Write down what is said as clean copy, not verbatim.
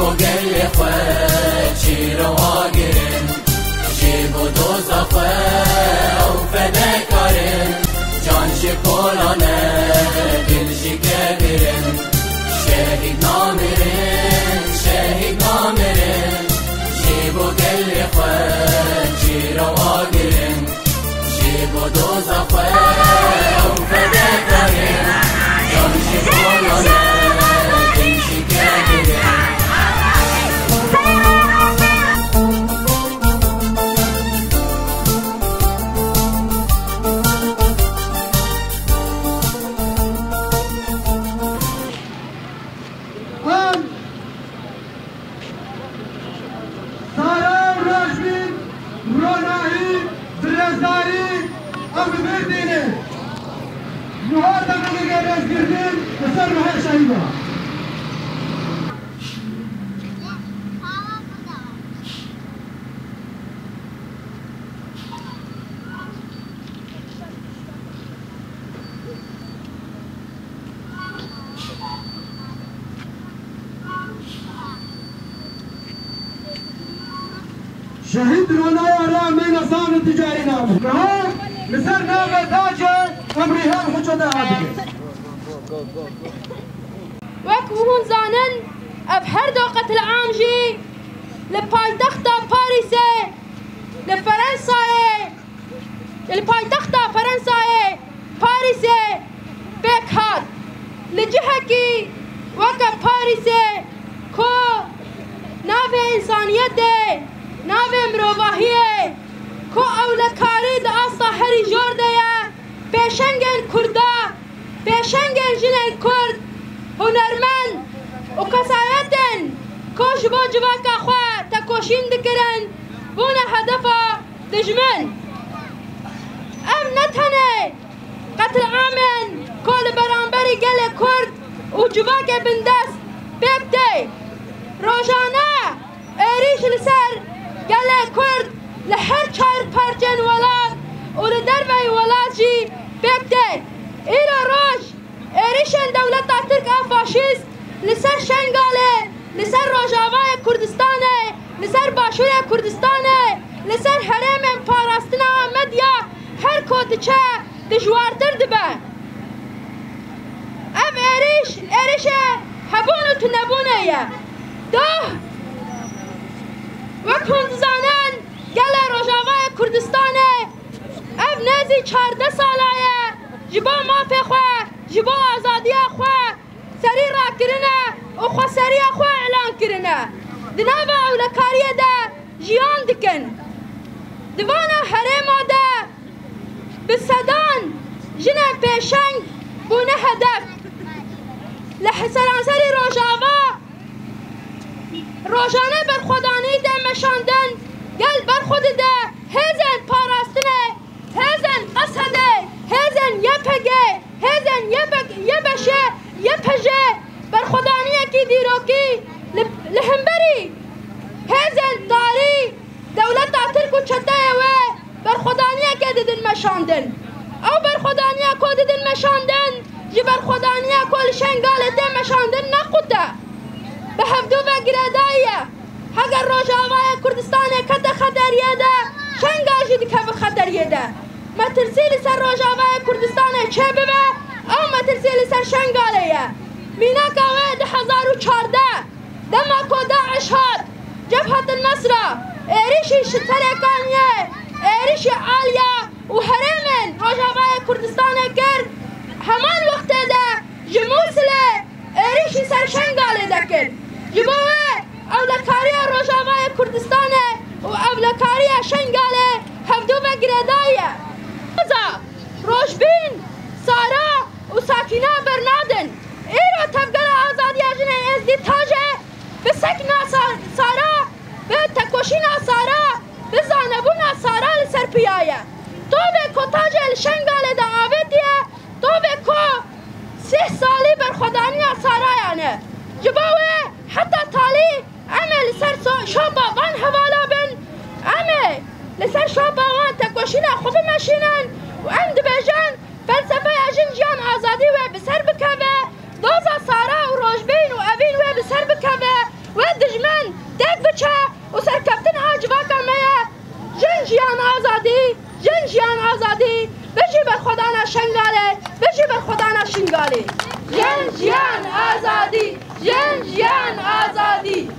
جيبوا قل خوات شيروا واقرن جيبوا دوز أخوات وفداكرن جان شكولانا دل شكابرن شاهد نامرن شاهد نامرن جيبوا قل خوات شيروا واقرن جيبوا دوز أخوات وفداكرن جان شكولانا شهيد رونايا رامي نظام التجاري نامه نهار لسر نامه داجه امريها الحجة عادية وكوهون زانن افهر دوقة العام جي لبايتخت باريسي لفرنساي البايتخت فرنساي باريسي بكهات لجهكي وكا باريسي كو نافي انسانيته نافي مروفاهيه كو اولکاری دا آسا هری جورده یا پیشنگن کردا پیشنگن جنن کرد هنرمند و کسایتن کوش با جواکا خواه تا کوشین دکرن بونه هدفا دجمن ام نتنه قتل عامن کل برانبری گل کرد و جواک بندست بکده روزانه ایریش لسر گل کرد لهر چار پرچن ولاد و لدربه ولاد جی بکده ایرا روش ایریشن دولت ترک فاشیست لسر شنگاله لسر روجاوای کردستانه لسر باشور کردستانه لسر حرم پاراستنا مدیا هر کودچه دجوارتر دبه ام ایریش هبون تو نبونه یه ده وکون زانن گل روجاوای کردستانه ام نزی 14 ساله جبا مافی خواه جبا آزادی خواه سری را کرنه و خواه سری خواه اعلان کرنه دنابه اولکاریه ده جیان دکن دوانا حرما ده بسدان جنه پیشنگ بونه هدف لحسرانسری روجاوا روزانه بر خودانی ده مشاندن گل بر خود ده هزن پاراستنه هزن قصده هزن یپگه هزن یبشه یپجه بر خودانی کی دیروکی لهمبری هزن داری دولت ترک و چته و بر خودانی کی ددن مشاندن او بر خودانی کو ددن مشاندن جی بر خودانی کل شنگال ده مشاندن نقوده به هفدو و گردایه اگر روجاوای کردستان کده خطریه ده شنگاجی دی که به خطریه ده مترسیلی سر روجاوای کردستان چه ببه او مترسیلی سر شنگالیه مینا کاوه ده 1014 دما کو داعش هاد جبهت النصرة ایریشی شترکانیه ایریشی عالیا و هرمن روجاوای کردستان کرد همان وقت ده جموسله ایریشی سر شنگالی ده کرد جبوه اولکاری روجاوای کردستان و اولکاری شنگاله هفدو و گردایه روشبین سارا و ساکینه برنادن ایرو تبگل آزادی اجنه ازدی تاجه به سکنا سارا به تکوشینا سارا به زانبونا سارا لسر پیایه تو به کتاج الشنگاله دا آویدیه تو به کو 3 سالی بر خدانی سارا یعنی جباوه حتی تالی امه لسر شابا وان حوالا بن امه لسر شابا وان تکوشینا خوب مشینن و اند بجن فلسفه اجن جان آزادی و بسر بکوه دوزا سارا و روشبین و اوین و بسر بکوه و دجمن بچه و سرکفتن هاجواکا میه جن جیان آزادی جن جیان آزادی بجی بر خدا نشنگاله بجی بر خدا نشنگاله جن جیان آزادی جن جیان آزادی